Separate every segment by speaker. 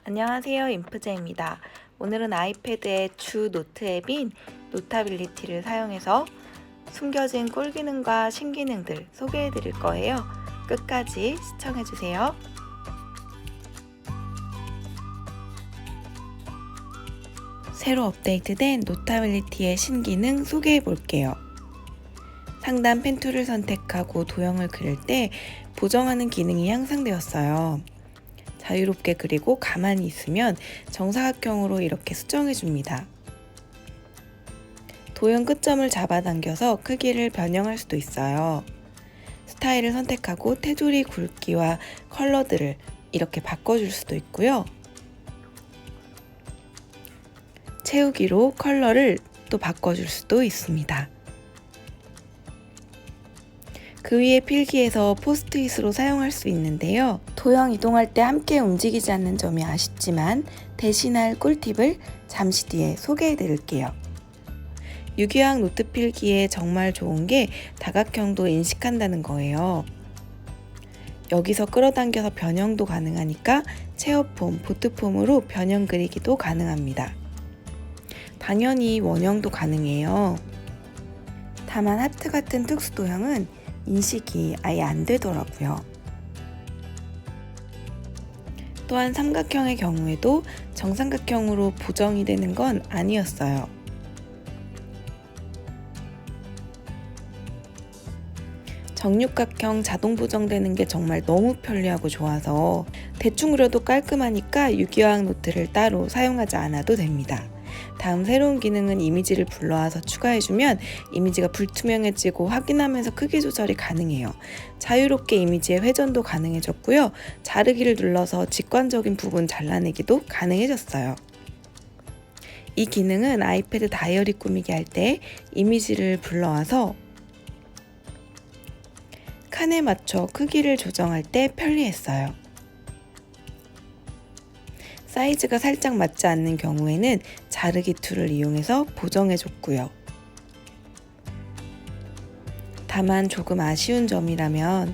Speaker 1: 안녕하세요. 인프제입니다. 오늘은 아이패드의 주 노트 앱인 노타빌리티를 사용해서 숨겨진 꿀기능과 신기능들 소개해 드릴 거예요. 끝까지 시청해 주세요. 새로 업데이트된 노타빌리티의 신기능 소개해 볼게요. 상단 펜툴을 선택하고 도형을 그릴 때 보정하는 기능이 향상되었어요. 자유롭게 그리고 가만히 있으면 정사각형으로 이렇게 수정해 줍니다. 도형 끝점을 잡아당겨서 크기를 변형할 수도 있어요. 스타일을 선택하고 테두리 굵기와 컬러들을 이렇게 바꿔줄 수도 있고요. 채우기로 컬러를 또 바꿔줄 수도 있습니다. 그 위에 필기에서 포스트잇으로 사용할 수 있는데요. 도형 이동할 때 함께 움직이지 않는 점이 아쉽지만 대신할 꿀팁을 잠시 뒤에 소개해 드릴게요. 유기왕 노트 필기에 정말 좋은 게 다각형도 인식한다는 거예요. 여기서 끌어당겨서 변형도 가능하니까 체어폼, 보트폼으로 변형 그리기도 가능합니다. 당연히 원형도 가능해요. 다만 하트 같은 특수 도형은 인식이 아예 안 되더라고요. 또한 삼각형의 경우에도 정삼각형으로 보정이 되는 건 아니었어요. 정육각형 자동 보정되는 게 정말 너무 편리하고 좋아서 대충 그려도 깔끔하니까 유기왕 노트를 따로 사용하지 않아도 됩니다. 다음 새로운 기능은 이미지를 불러와서 추가해주면 이미지가 불투명해지고 확인하면서 크기 조절이 가능해요. 자유롭게 이미지의 회전도 가능해졌고요. 자르기를 눌러서 직관적인 부분 잘라내기도 가능해졌어요. 이 기능은 아이패드 다이어리 꾸미기 할 때 이미지를 불러와서 칸에 맞춰 크기를 조정할 때 편리했어요. 사이즈가 살짝 맞지 않는 경우에는 자르기 툴을 이용해서 보정해줬고요. 다만 조금 아쉬운 점이라면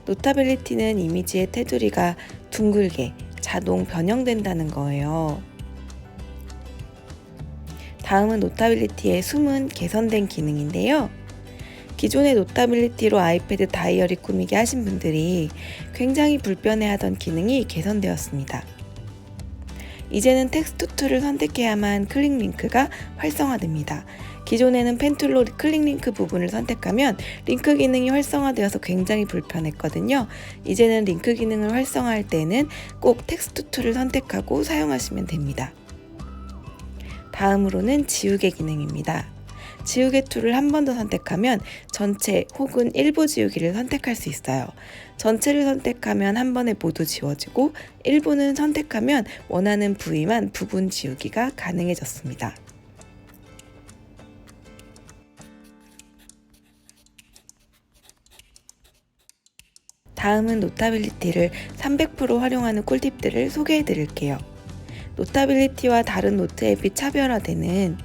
Speaker 1: 노타빌리티는 이미지의 테두리가 둥글게 자동 변형된다는 거예요. 다음은 노타빌리티의 숨은 개선된 기능인데요. 기존의 노타빌리티로 아이패드 다이어리 꾸미기 하신 분들이 굉장히 불편해하던 기능이 개선되었습니다. 이제는 텍스트 툴을 선택해야만 클릭 링크가 활성화됩니다. 기존에는 펜툴로 클릭 링크 부분을 선택하면 링크 기능이 활성화되어서 굉장히 불편했거든요. 이제는 링크 기능을 활성화할 때는 꼭 텍스트 툴을 선택하고 사용하시면 됩니다. 다음으로는 지우개 기능입니다. 지우개 툴을 한 번 더 선택하면 전체 혹은 일부 지우기를 선택할 수 있어요. 전체를 선택하면 한 번에 모두 지워지고 일부는 선택하면 원하는 부위만 부분 지우기가 가능해졌습니다. 다음은 노타빌리티를 300% 활용하는 꿀팁들을 소개해 드릴게요. 노타빌리티와 다른 노트 앱이 차별화되는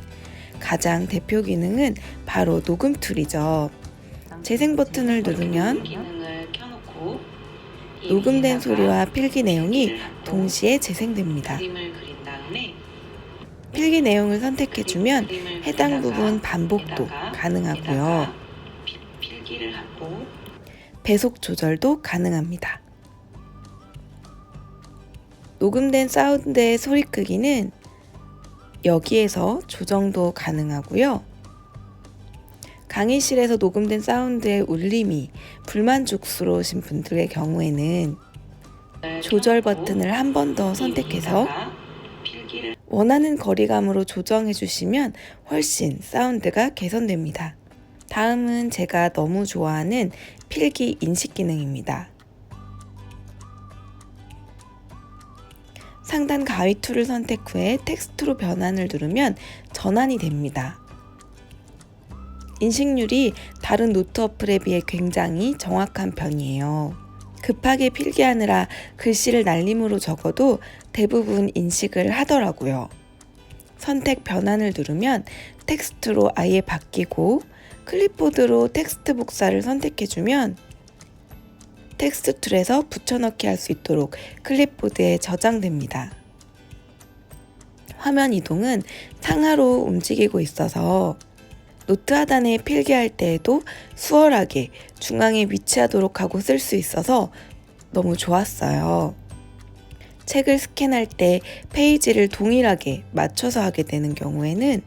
Speaker 1: 가장 대표 기능은 바로 녹음 툴이죠. 재생 버튼을 누르면 녹음된 소리와 필기 내용이 동시에 재생됩니다. 필기 내용을 선택해주면 해당 부분 반복도 가능하고요. 배속 조절도 가능합니다. 녹음된 사운드의 소리 크기는 여기에서 조정도 가능하고요. 강의실에서 녹음된 사운드의 울림이 불만족스러우신 분들의 경우에는 조절 버튼을 한 번 더 선택해서 원하는 거리감으로 조정해 주시면 훨씬 사운드가 개선됩니다. 다음은 제가 너무 좋아하는 필기 인식 기능입니다. 상단 가위 툴을 선택 후에 텍스트로 변환을 누르면 전환이 됩니다. 인식률이 다른 노트 어플에 비해 굉장히 정확한 편이에요. 급하게 필기하느라 글씨를 날림으로 적어도 대부분 인식을 하더라고요. 선택 변환을 누르면 텍스트로 아예 바뀌고 클립보드로 텍스트 복사를 선택해주면 텍스트 툴에서 붙여넣기 할 수 있도록 클립보드에 저장됩니다. 화면 이동은 상하로 움직이고 있어서 노트 하단에 필기할 때에도 수월하게 중앙에 위치하도록 하고 쓸 수 있어서 너무 좋았어요. 책을 스캔할 때 페이지를 동일하게 맞춰서 하게 되는 경우에는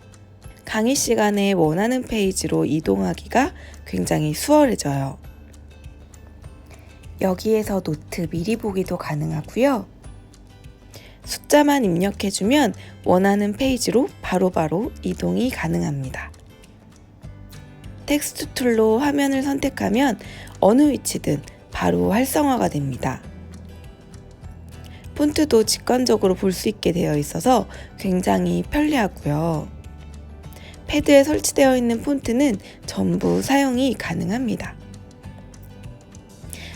Speaker 1: 강의 시간에 원하는 페이지로 이동하기가 굉장히 수월해져요. 여기에서 노트 미리 보기도 가능하고요. 숫자만 입력해주면 원하는 페이지로 바로바로 이동이 가능합니다. 텍스트 툴로 화면을 선택하면 어느 위치든 바로 활성화가 됩니다. 폰트도 직관적으로 볼 수 있게 되어 있어서 굉장히 편리하고요. 패드에 설치되어 있는 폰트는 전부 사용이 가능합니다.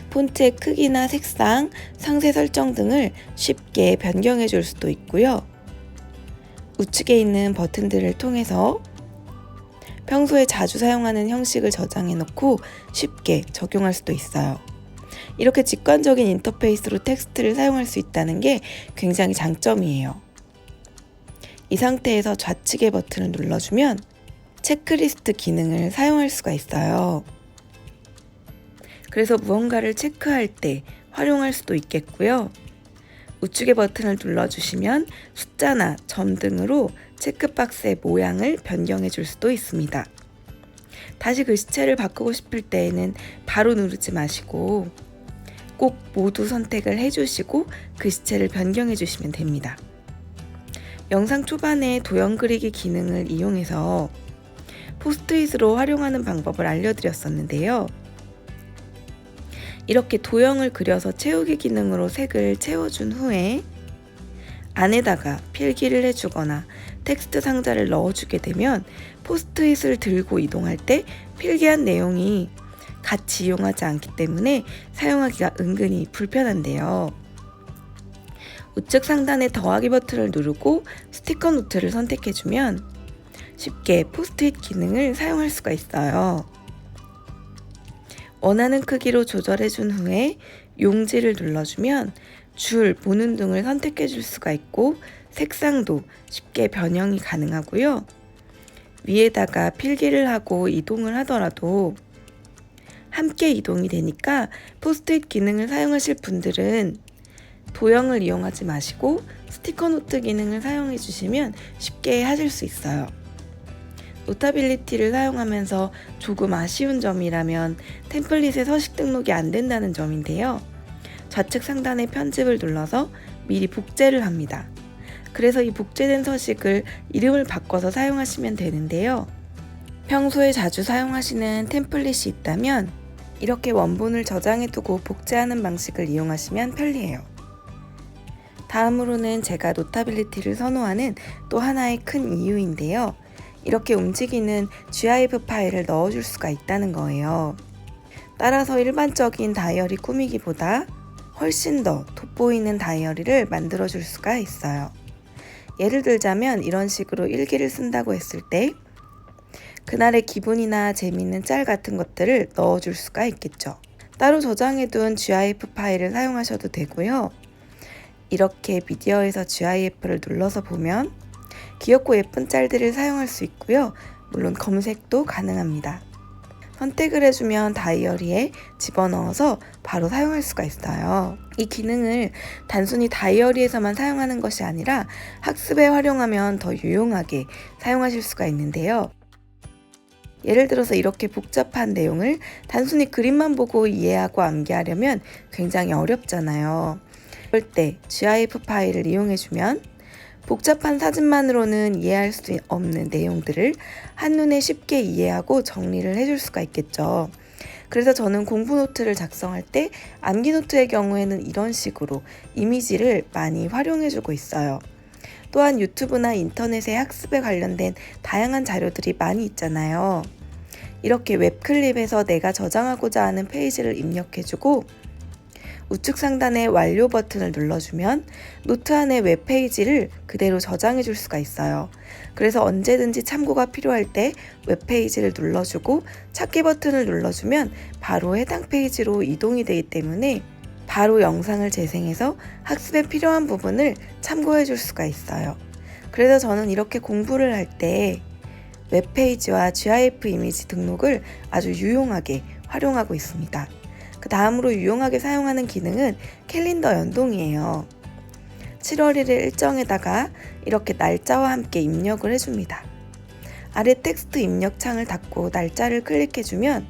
Speaker 1: 폰트의 크기나 색상, 상세 설정 등을 쉽게 변경해 줄 수도 있고요. 우측에 있는 버튼들을 통해서 평소에 자주 사용하는 형식을 저장해 놓고 쉽게 적용할 수도 있어요. 이렇게 직관적인 인터페이스로 텍스트를 사용할 수 있다는 게 굉장히 장점이에요. 이 상태에서 좌측의 버튼을 눌러주면 체크리스트 기능을 사용할 수가 있어요. 그래서 무언가를 체크할 때 활용할 수도 있겠고요. 우측의 버튼을 눌러주시면 숫자나 점 등으로 체크박스의 모양을 변경해 줄 수도 있습니다. 다시 글씨체를 바꾸고 싶을 때에는 바로 누르지 마시고 꼭 모두 선택을 해주시고 글씨체를 변경해 주시면 됩니다. 영상 초반에 도형 그리기 기능을 이용해서 포스트잇으로 활용하는 방법을 알려드렸었는데요. 이렇게 도형을 그려서 채우기 기능으로 색을 채워준 후에 안에다가 필기를 해주거나 텍스트 상자를 넣어주게 되면 포스트잇을 들고 이동할 때 필기한 내용이 같이 이용하지 않기 때문에 사용하기가 은근히 불편한데요. 우측 상단의 더하기 버튼을 누르고 스티커 노트를 선택해주면 쉽게 포스트잇 기능을 사용할 수가 있어요. 원하는 크기로 조절해준 후에 용지를 눌러주면 줄, 보는 등을 선택해 줄 수가 있고 색상도 쉽게 변형이 가능하고요. 위에다가 필기를 하고 이동을 하더라도 함께 이동이 되니까 포스트잇 기능을 사용하실 분들은 도형을 이용하지 마시고 스티커 노트 기능을 사용해 주시면 쉽게 하실 수 있어요. 노타빌리티를 사용하면서 조금 아쉬운 점이라면 템플릿에 서식 등록이 안 된다는 점인데요. 좌측 상단의 편집을 눌러서 미리 복제를 합니다. 그래서 이 복제된 서식을 이름을 바꿔서 사용하시면 되는데요. 평소에 자주 사용하시는 템플릿이 있다면 이렇게 원본을 저장해두고 복제하는 방식을 이용하시면 편리해요. 다음으로는 제가 노타빌리티를 선호하는 또 하나의 큰 이유인데요. 이렇게 움직이는 GIF 파일을 넣어줄 수가 있다는 거예요. 따라서 일반적인 다이어리 꾸미기보다 훨씬 더 돋보이는 다이어리를 만들어줄 수가 있어요. 예를 들자면 이런 식으로 일기를 쓴다고 했을 때 그날의 기분이나 재미있는 짤 같은 것들을 넣어줄 수가 있겠죠. 따로 저장해둔 GIF 파일을 사용하셔도 되고요. 이렇게 미디어에서 GIF를 눌러서 보면 귀엽고 예쁜 짤들을 사용할 수 있고요. 물론 검색도 가능합니다. 선택을 해주면 다이어리에 집어넣어서 바로 사용할 수가 있어요. 이 기능을 단순히 다이어리에서만 사용하는 것이 아니라 학습에 활용하면 더 유용하게 사용하실 수가 있는데요. 예를 들어서 이렇게 복잡한 내용을 단순히 그림만 보고 이해하고 암기하려면 굉장히 어렵잖아요. 그럴 때 GIF 파일을 이용해주면 복잡한 사진만으로는 이해할 수 없는 내용들을 한눈에 쉽게 이해하고 정리를 해줄 수가 있겠죠. 그래서 저는 공부 노트를 작성할 때 암기 노트의 경우에는 이런 식으로 이미지를 많이 활용해주고 있어요. 또한 유튜브나 인터넷에 학습에 관련된 다양한 자료들이 많이 있잖아요. 이렇게 웹클립에서 내가 저장하고자 하는 페이지를 입력해주고 우측 상단의 완료 버튼을 눌러주면 노트 안에 웹페이지를 그대로 저장해 줄 수가 있어요. 그래서 언제든지 참고가 필요할 때 웹페이지를 눌러주고 찾기 버튼을 눌러주면 바로 해당 페이지로 이동이 되기 때문에 바로 영상을 재생해서 학습에 필요한 부분을 참고해 줄 수가 있어요. 그래서 저는 이렇게 공부를 할 때 웹페이지와 GIF 이미지 등록을 아주 유용하게 활용하고 있습니다. 그 다음으로 유용하게 사용하는 기능은 캘린더 연동이에요. 7월 1일 일정에다가 이렇게 날짜와 함께 입력을 해줍니다. 아래 텍스트 입력 창을 닫고 날짜를 클릭해주면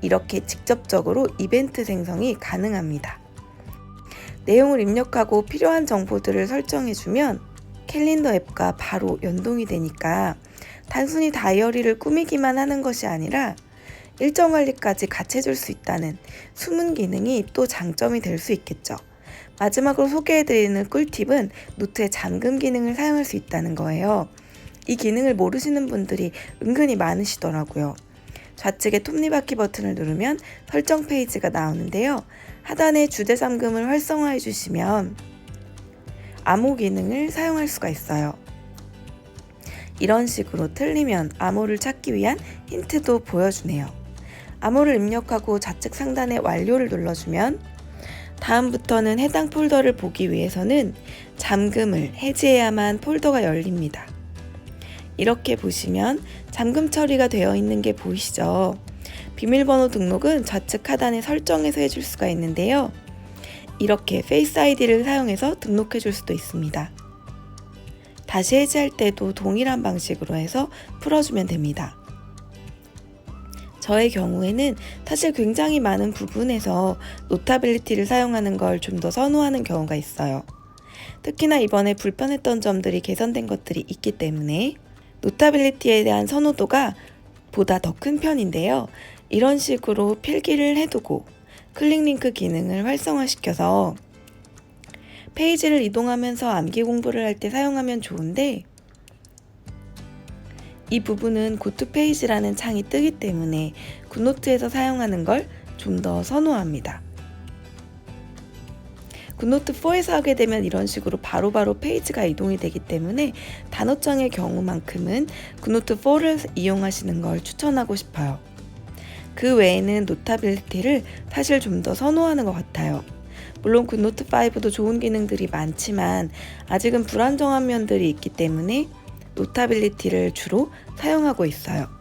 Speaker 1: 이렇게 직접적으로 이벤트 생성이 가능합니다. 내용을 입력하고 필요한 정보들을 설정해주면 캘린더 앱과 바로 연동이 되니까 단순히 다이어리를 꾸미기만 하는 것이 아니라 일정 관리까지 같이 해줄 수 있다는 숨은 기능이 또 장점이 될 수 있겠죠. 마지막으로 소개해드리는 꿀팁은 노트의 잠금 기능을 사용할 수 있다는 거예요. 이 기능을 모르시는 분들이 은근히 많으시더라고요. 좌측에 톱니바퀴 버튼을 누르면 설정 페이지가 나오는데요. 하단에 주제 잠금을 활성화해 주시면 암호 기능을 사용할 수가 있어요. 이런 식으로 틀리면 암호를 찾기 위한 힌트도 보여주네요. 암호를 입력하고 좌측 상단에 완료를 눌러주면 다음부터는 해당 폴더를 보기 위해서는 잠금을 해제해야만 폴더가 열립니다. 이렇게 보시면 잠금 처리가 되어 있는 게 보이시죠? 비밀번호 등록은 좌측 하단에 설정해서 해줄 수가 있는데요. 이렇게 페이스 아이디를 사용해서 등록해 줄 수도 있습니다. 다시 해제할 때도 동일한 방식으로 해서 풀어주면 됩니다. 저의 경우에는 사실 굉장히 많은 부분에서 노타빌리티를 사용하는 걸 좀 더 선호하는 경우가 있어요. 특히나 이번에 불편했던 점들이 개선된 것들이 있기 때문에 노타빌리티에 대한 선호도가 보다 더 큰 편인데요. 이런 식으로 필기를 해두고 클릭 링크 기능을 활성화시켜서 페이지를 이동하면서 암기 공부를 할 때 사용하면 좋은데 이 부분은 고투 페이지라는 창이 뜨기 때문에 굿노트에서 사용하는 걸 좀 더 선호합니다. 굿노트 4에서 하게 되면 이런 식으로 바로바로 페이지가 이동이 되기 때문에 단어장의 경우만큼은 굿노트 4를 이용하시는 걸 추천하고 싶어요. 그 외에는 노타빌리티를 사실 좀 더 선호하는 것 같아요. 물론 굿노트 5도 좋은 기능들이 많지만 아직은 불안정한 면들이 있기 때문에 노타빌리티를 주로 사용하고 있어요.